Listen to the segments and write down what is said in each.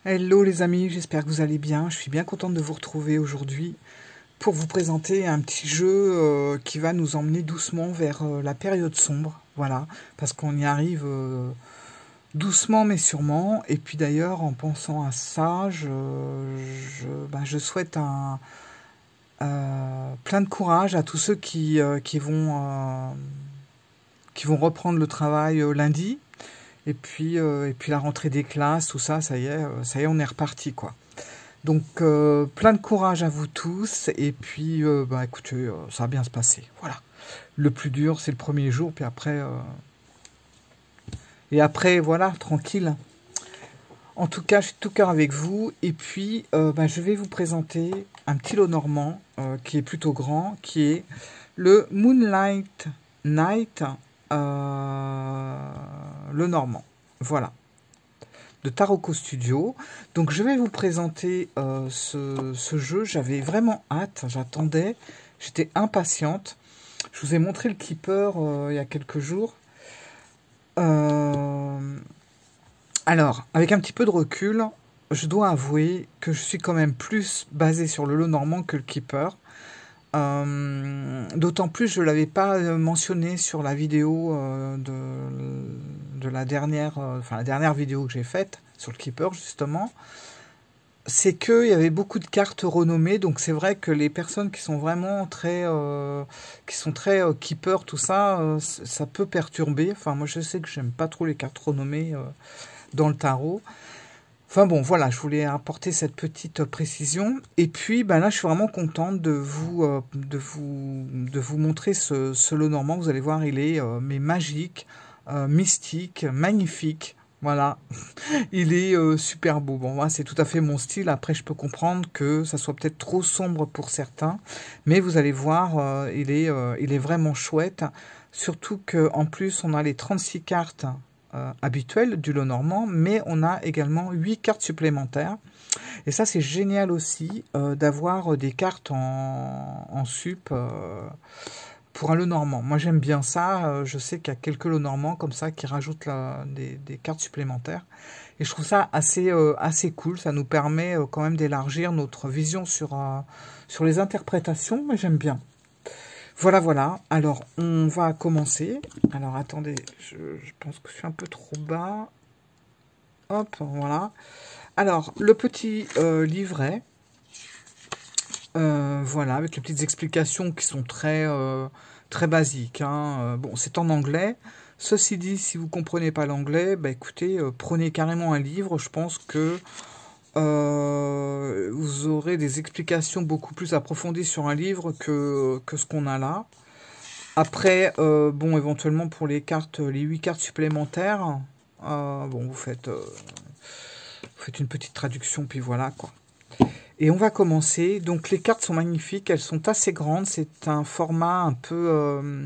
Hello les amis, j'espère que vous allez bien. Je suis bien contente de vous retrouver aujourd'hui pour vous présenter un petit jeu qui va nous emmener doucement vers la période sombre. Voilà, parce qu'on y arrive doucement mais sûrement. Et puis d'ailleurs, en pensant à ça, je souhaite plein de courage à tous ceux qui vont reprendre le travail lundi. Et puis la rentrée des classes, tout ça, ça y est, on est reparti, quoi. Donc, plein de courage à vous tous. Et puis, écoutez, ça va bien se passer. Voilà. Le plus dur, c'est le premier jour. Puis après, voilà, tranquille. En tout cas, je suis de tout cœur avec vous. Et puis, je vais vous présenter un petit lot normand qui est plutôt grand, qui est le Moonlight Night. Le Normand, voilà, de Taroko Studio. Donc je vais vous présenter ce jeu. J'avais vraiment hâte, j'attendais, j'étais impatiente. Je vous ai montré le Keeper il y a quelques jours. Alors, avec un petit peu de recul, je dois avouer que je suis quand même plus basée sur le lot normand que le Keeper. D'autant plus, je ne l'avais pas mentionné sur la vidéo de la dernière, la dernière vidéo que j'ai faite sur le Keeper, justement. C'est qu'il y avait beaucoup de cartes renommées, donc c'est vrai que les personnes qui sont vraiment très, Keeper, tout ça, ça peut perturber. Enfin, moi, je sais que j'aime pas trop les cartes renommées dans le tarot. Enfin bon, voilà, je voulais apporter cette petite précision. Et puis, là, je suis vraiment contente de vous montrer ce lot normand. Vous allez voir, il est mais magique, mystique, magnifique. Voilà, il est super beau. Bon, moi, c'est tout à fait mon style. Après, je peux comprendre que ça soit peut-être trop sombre pour certains. Mais vous allez voir, il est vraiment chouette. Surtout qu'en plus, on a les 36 cartes habituel du lot normand, mais on a également 8 cartes supplémentaires. Et ça, c'est génial aussi d'avoir des cartes en sup pour un lot normand. Moi, j'aime bien ça. Je sais qu'il y a quelques lots normands comme ça qui rajoutent des cartes supplémentaires. Et je trouve ça assez cool. Ça nous permet quand même d'élargir notre vision sur les interprétations, mais j'aime bien. Voilà, voilà. Alors, on va commencer. Alors, attendez, je pense que je suis un peu trop bas. Hop, voilà. Alors, le petit livret. Voilà, avec les petites explications qui sont très basiques. Hein. Bon, c'est en anglais. Ceci dit, si vous ne comprenez pas l'anglais, écoutez, prenez carrément un livre. Je pense que vous aurez des explications beaucoup plus approfondies sur un livre que ce qu'on a là. Après, bon, éventuellement pour les 8 cartes supplémentaires, bon, vous faites une petite traduction, puis voilà, quoi. Et on va commencer. Donc, les cartes sont magnifiques, elles sont assez grandes. C'est un format un peu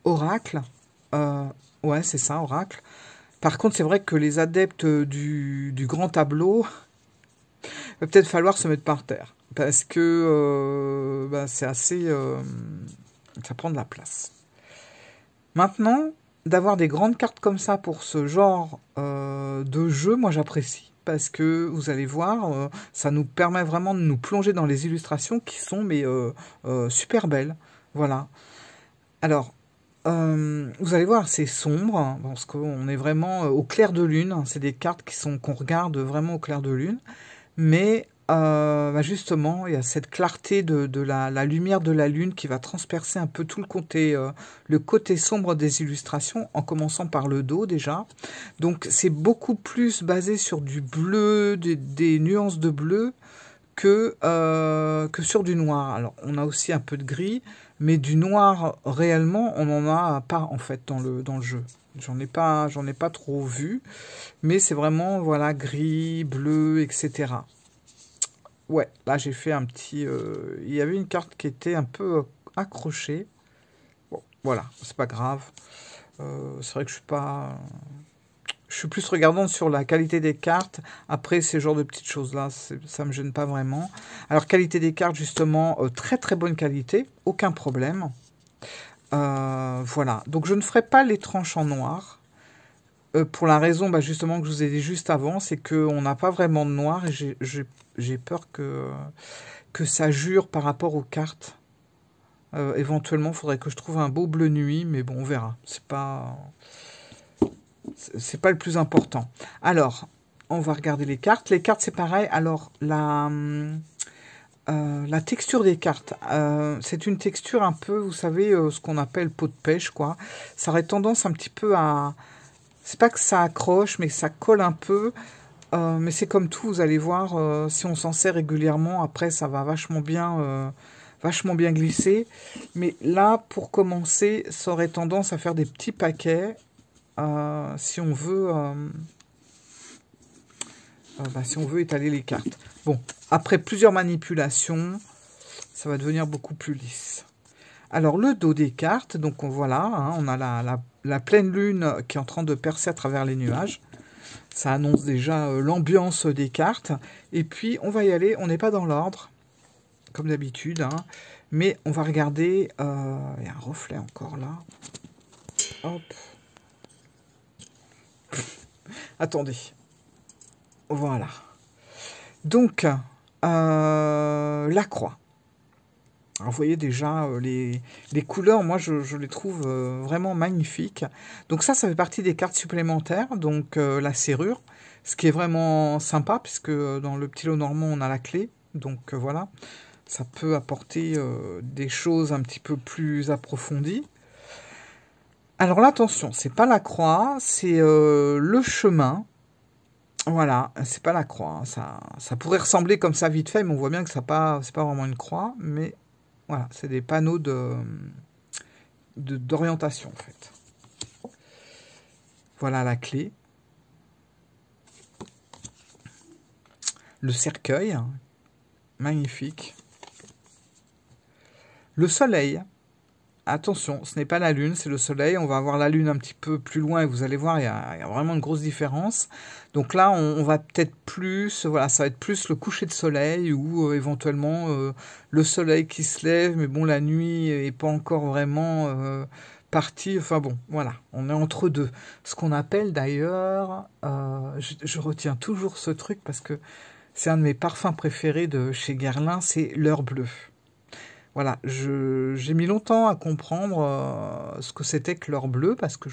oracle. Ouais, c'est ça, oracle. Par contre, c'est vrai que les adeptes du grand tableau... Il va peut-être falloir se mettre par terre. Parce que c'est assez... ça prend de la place. Maintenant, d'avoir des grandes cartes comme ça pour ce genre de jeu, moi j'apprécie. Parce que vous allez voir, ça nous permet vraiment de nous plonger dans les illustrations qui sont super belles. Voilà. Alors, vous allez voir, c'est sombre. Parce qu'on est vraiment au clair de lune. C'est des cartes qu'on regarde vraiment au clair de lune. Mais justement, il y a cette clarté de la lumière de la lune qui va transpercer un peu tout le côté sombre des illustrations, en commençant par le dos déjà. Donc c'est beaucoup plus basé sur du bleu, des nuances de bleu, que sur du noir. Alors on a aussi un peu de gris, mais du noir réellement, on n'en a pas en fait dans le jeu. J'en ai pas trop vu, mais c'est vraiment, voilà, gris, bleu, etc. Ouais, là j'ai fait un petit... il y avait une carte qui était un peu accrochée. Bon, voilà, c'est pas grave. C'est vrai que je suis pas... Je suis plus regardante sur la qualité des cartes. Après, ces genres de petites choses-là, ça me gêne pas vraiment. Alors, qualité des cartes, justement, très très bonne qualité. Aucun problème. Voilà, donc je ne ferai pas les tranches en noir. Pour la raison justement que je vous ai dit juste avant, c'est qu'on n'a pas vraiment de noir et j'ai peur que ça jure par rapport aux cartes. Éventuellement, il faudrait que je trouve un beau bleu nuit, mais bon, on verra. C'est pas le plus important. Alors, on va regarder les cartes. Les cartes, c'est pareil. Alors, la texture des cartes, c'est une texture un peu, vous savez, ce qu'on appelle peau de pêche, quoi. Ça aurait tendance un petit peu à... C'est pas que ça accroche, mais ça colle un peu. Mais c'est comme tout, vous allez voir, si on s'en sert régulièrement, après, ça va vachement bien glisser. Mais là, pour commencer, ça aurait tendance à faire des petits paquets, si on veut... si on veut étaler les cartes. Bon, après plusieurs manipulations, ça va devenir beaucoup plus lisse. Alors, le dos des cartes, donc voilà, hein, on a la pleine lune qui est en train de percer à travers les nuages. Ça annonce déjà l'ambiance des cartes. Et puis, on va y aller, on n'est pas dans l'ordre, comme d'habitude, hein, mais on va regarder... Il y a un reflet encore là. Hop. Attendez. Voilà. Donc, la croix. Alors, vous voyez déjà les couleurs, moi je les trouve vraiment magnifiques. Donc ça fait partie des cartes supplémentaires, donc la serrure, ce qui est vraiment sympa, puisque dans le petit lot normand on a la clé, donc voilà, ça peut apporter des choses un petit peu plus approfondies. Alors là, attention, c'est pas la croix, c'est le chemin. Voilà, c'est pas la croix, hein. Ça pourrait ressembler comme ça vite fait, mais on voit bien que c'est pas vraiment une croix, mais voilà, c'est des panneaux d'orientation, en fait. Voilà la clé. Le cercueil, magnifique. Le soleil. Attention, ce n'est pas la lune, c'est le soleil. On va avoir la lune un petit peu plus loin et vous allez voir, il y a vraiment une grosse différence. Donc là, on va peut-être plus, voilà, ça va être plus le coucher de soleil ou éventuellement le soleil qui se lève, mais bon, la nuit n'est pas encore vraiment partie. Enfin bon, voilà, on est entre deux. Ce qu'on appelle d'ailleurs, je retiens toujours ce truc parce que c'est un de mes parfums préférés de chez Guerlain, c'est l'heure bleue. Voilà, j'ai mis longtemps à comprendre ce que c'était que l'heure bleue, parce que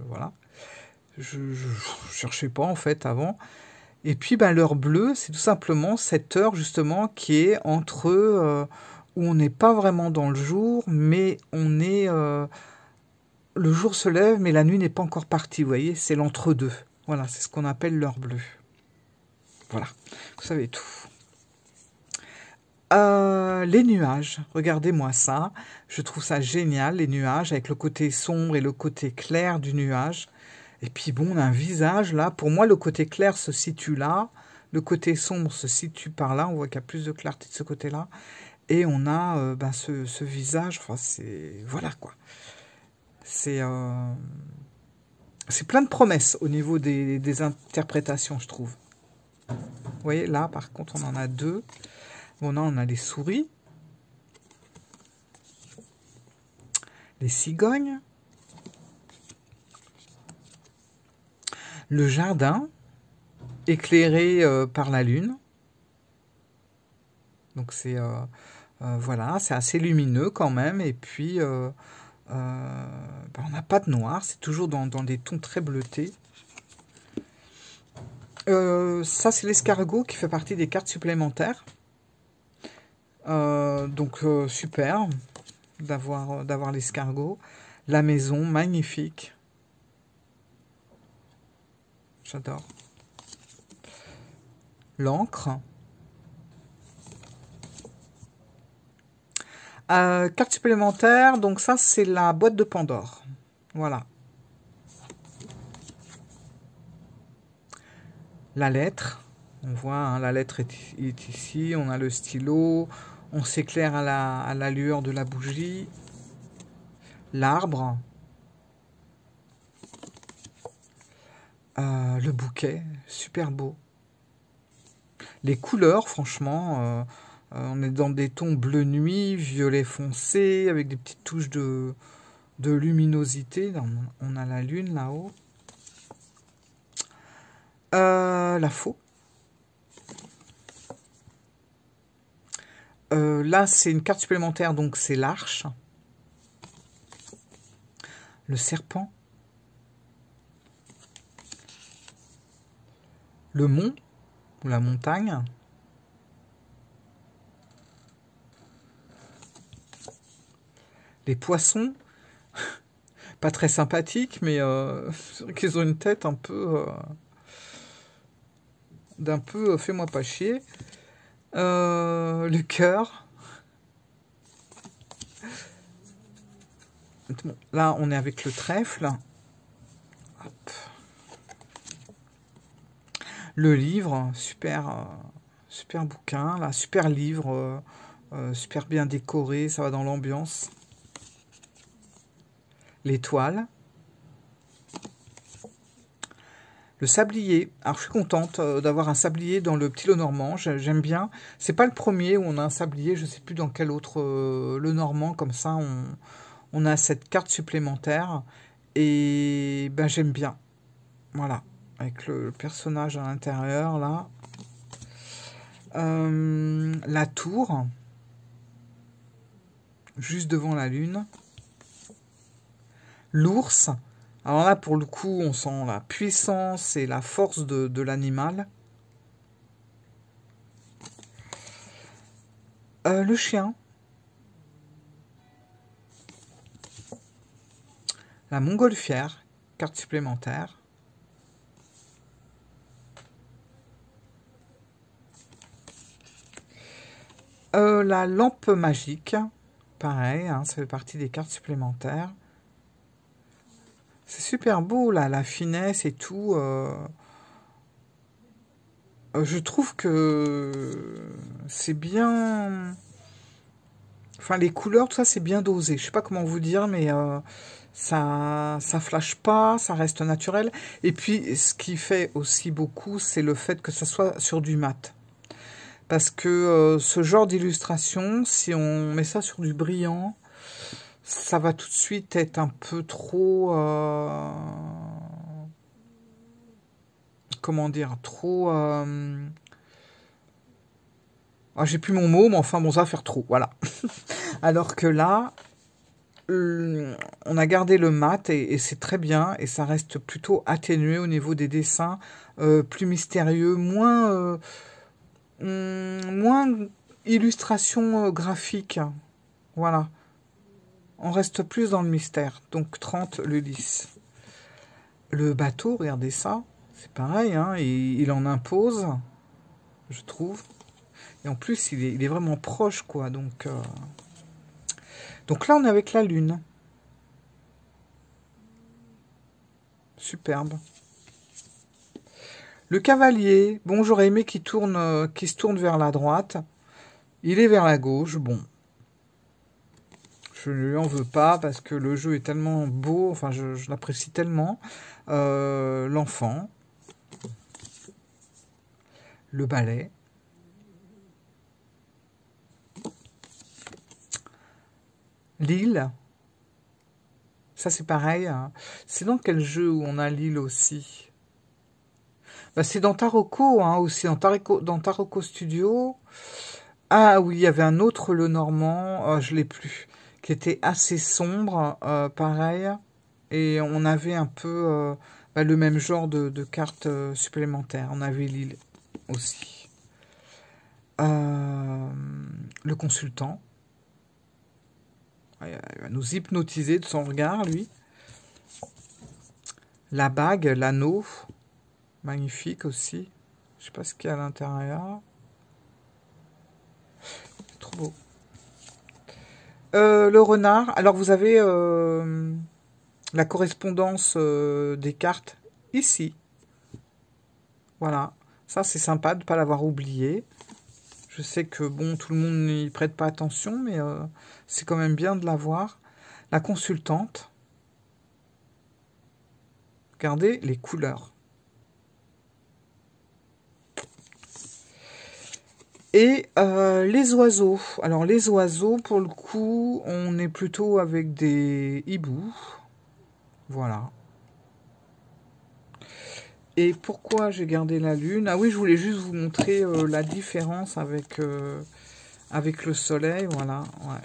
voilà, je cherchais pas en fait avant. Et puis l'heure bleue, c'est tout simplement cette heure justement qui est entre où on n'est pas vraiment dans le jour, mais on est le jour se lève, mais la nuit n'est pas encore partie. Vous voyez, c'est l'entre-deux. Voilà, c'est ce qu'on appelle l'heure bleue. Voilà, vous savez tout. Les nuages, regardez-moi ça, je trouve ça génial, les nuages, avec le côté sombre et le côté clair du nuage. Et puis bon, on a un visage là, pour moi le côté clair se situe là, le côté sombre se situe par là, on voit qu'il y a plus de clarté de ce côté-là. Et on a ce visage, enfin c'est... Voilà quoi. C'est plein de promesses au niveau des interprétations, je trouve. Vous voyez, là par contre on en a deux. Bon, là, on a les souris, les cigognes, le jardin éclairé par la lune. Donc, c'est voilà, c'est assez lumineux quand même. Et puis, on n'a pas de noir, c'est toujours dans des tons très bleutés. Ça, c'est l'escargot qui fait partie des cartes supplémentaires. Donc super d'avoir l'escargot. La maison, magnifique. J'adore. L'encre. Carte supplémentaire, donc ça c'est la boîte de Pandore. Voilà. La lettre. On voit, hein, la lettre est ici. On a le stylo. On s'éclaire à la lueur de la bougie. L'arbre. Le bouquet. Super beau. Les couleurs, franchement, On est dans des tons bleu nuit, violet foncé, avec des petites touches de luminosité. Là, on a la lune là-haut. La faux. Là, c'est une carte supplémentaire, donc c'est l'arche. Le serpent. Le mont, ou la montagne. Les poissons. Pas très sympathiques, mais c'est vrai qu'ils ont une tête un peu... d'un peu fais-moi pas chier. Le cœur. Bon, là, on est avec le trèfle. Hop. Le livre, super, super bouquin, là, super livre, super bien décoré, ça va dans l'ambiance. L'étoile. Le sablier. Alors, je suis contente d'avoir un sablier dans le petit Lenormand. J'aime bien. C'est pas le premier où on a un sablier. Je sais plus dans quel autre Lenormand. Comme ça, on a cette carte supplémentaire. Et ben, j'aime bien. Voilà. Avec le personnage à l'intérieur, là. La tour. Juste devant la lune. L'ours. Alors là, pour le coup, on sent la puissance et la force de l'animal. Le chien. La montgolfière, carte supplémentaire. La lampe magique. Pareil, hein, ça fait partie des cartes supplémentaires. C'est super beau, là, la finesse et tout. Je trouve que c'est bien... Enfin, les couleurs, tout ça, c'est bien dosé. Je sais pas comment vous dire, mais ça flash pas, ça reste naturel. Et puis, ce qui fait aussi beaucoup, c'est le fait que ça soit sur du mat. Parce que ce genre d'illustration, si on met ça sur du brillant... ça va tout de suite être un peu trop... comment dire? Trop... ah, j'ai plus mon mot, mais enfin, bon, ça va faire trop, voilà. Alors que là, on a gardé le mat et c'est très bien. Et ça reste plutôt atténué au niveau des dessins, plus mystérieux, moins illustration graphique. Voilà. On reste plus dans le mystère. Donc 30, le lys. Le bateau, regardez ça. C'est pareil, hein, il en impose, je trouve. Et en plus, il est vraiment proche, quoi. Donc là, on est avec la lune. Superbe. Le cavalier. Bon, j'aurais aimé qu'il se tourne vers la droite. Il est vers la gauche. Bon. Je ne lui en veux pas parce que le jeu est tellement beau. Enfin, je l'apprécie tellement. L'enfant. Le balai. L'île. Ça, c'est pareil. Hein. C'est dans quel jeu où on a l'île aussi? Bah, c'est dans Taroko, hein, aussi. Dans Taroko Studio. Ah oui, il y avait un autre Lenormand. Je ne l'ai plus. Qui était assez sombre. Pareil. Et on avait un peu le même genre de cartes supplémentaires. On avait l'île aussi. Le consultant. Il va nous hypnotiser de son regard, lui. La bague, l'anneau. Magnifique aussi. Je sais pas ce qu'il y a à l'intérieur. C'est trop beau. Le renard. Alors, vous avez la correspondance des cartes ici. Voilà. Ça, c'est sympa de ne pas l'avoir oublié. Je sais que, bon, tout le monde n'y prête pas attention, mais c'est quand même bien de l'avoir. La consultante. Regardez les couleurs. Et les oiseaux. Alors les oiseaux, pour le coup, on est plutôt avec des hiboux. Voilà. Et pourquoi j'ai gardé la lune? Ah oui, je voulais juste vous montrer la différence avec, avec le soleil. Voilà, ouais.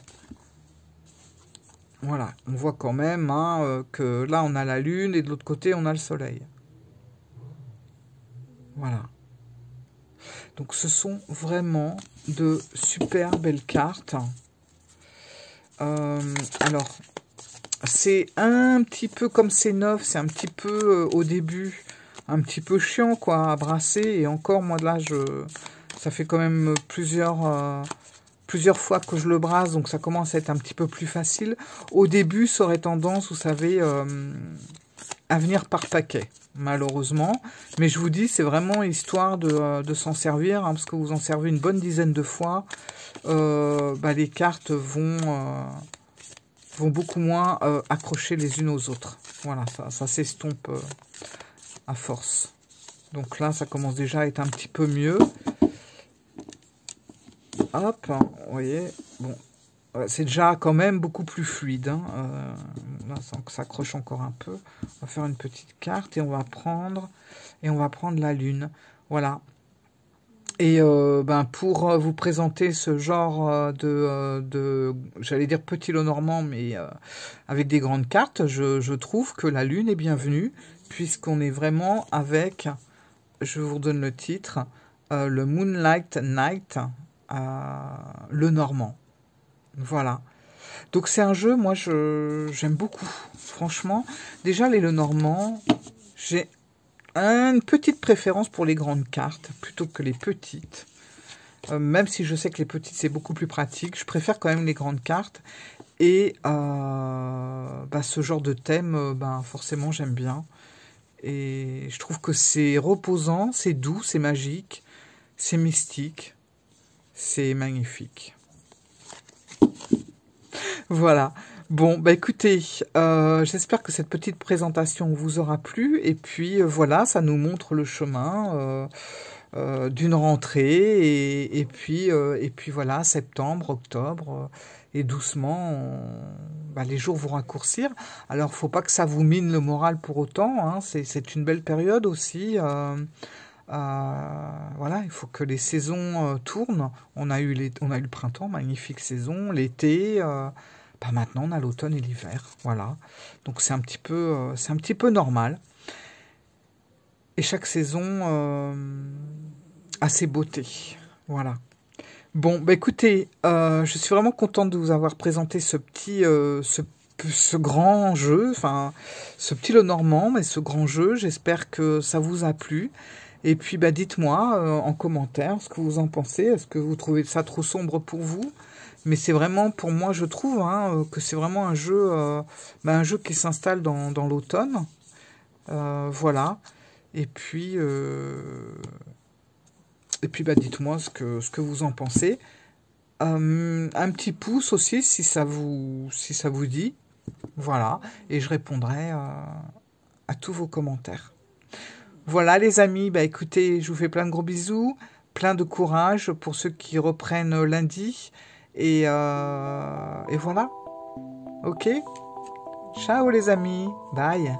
Voilà, on voit quand même hein, que là on a la lune et de l'autre côté on a le soleil. Voilà. Donc ce sont vraiment de super belles cartes. Alors, c'est un petit peu comme c'est neuf, c'est un petit peu au début, un petit peu chiant quoi à brasser. Et encore, moi là, ça fait quand même plusieurs fois que je le brasse, donc ça commence à être un petit peu plus facile. Au début, ça aurait tendance, vous savez, à venir par paquet, malheureusement. Mais je vous dis, c'est vraiment histoire de s'en servir, hein, parce que vous en servez une bonne dizaine de fois. Les cartes vont beaucoup moins accrocher les unes aux autres. Voilà, ça s'estompe à force. Donc là, ça commence déjà à être un petit peu mieux. Hop, vous voyez, bon, c'est déjà quand même beaucoup plus fluide. Hein. Là, ça s'accroche encore un peu. On va faire une petite carte et on va prendre la lune. Voilà. Et pour vous présenter ce genre j'allais dire petit lot normand, mais avec des grandes cartes, je trouve que la lune est bienvenue, puisqu'on est vraiment avec, je vous redonne le titre, le Moonlight Night, le normand. Voilà. Donc c'est un jeu, moi j'aime beaucoup. Franchement, déjà les Lenormand, j'ai une petite préférence pour les grandes cartes plutôt que les petites. Même si je sais que les petites c'est beaucoup plus pratique, je préfère quand même les grandes cartes. Et ce genre de thème, forcément j'aime bien. Et je trouve que c'est reposant, c'est doux, c'est magique, c'est mystique, c'est magnifique. Voilà. Bon, écoutez, j'espère que cette petite présentation vous aura plu. Et puis, voilà, ça nous montre le chemin d'une rentrée. Et puis voilà, septembre, octobre. Et doucement, les jours vont raccourcir. Alors, faut pas que ça vous mine le moral pour autant. Hein, c'est une belle période aussi. Voilà, il faut que les saisons tournent. On a eu le printemps, magnifique saison, l'été. Maintenant, on a l'automne et l'hiver. Voilà, donc c'est un petit peu normal. Et chaque saison a ses beautés. Voilà. Bon, écoutez, je suis vraiment contente de vous avoir présenté ce grand jeu, enfin, ce petit lot normand, mais ce grand jeu. J'espère que ça vous a plu. Et puis, dites-moi en commentaire ce que vous en pensez. Est-ce que vous trouvez ça trop sombre pour vous? Mais c'est vraiment, pour moi, je trouve que c'est vraiment un jeu qui s'installe dans l'automne. Voilà. Et puis dites-moi ce que vous en pensez. Un petit pouce aussi, si ça vous dit. Voilà. Et je répondrai à tous vos commentaires. Voilà les amis, écoutez, je vous fais plein de gros bisous, plein de courage pour ceux qui reprennent lundi. Et voilà. Ok. Ciao les amis. Bye.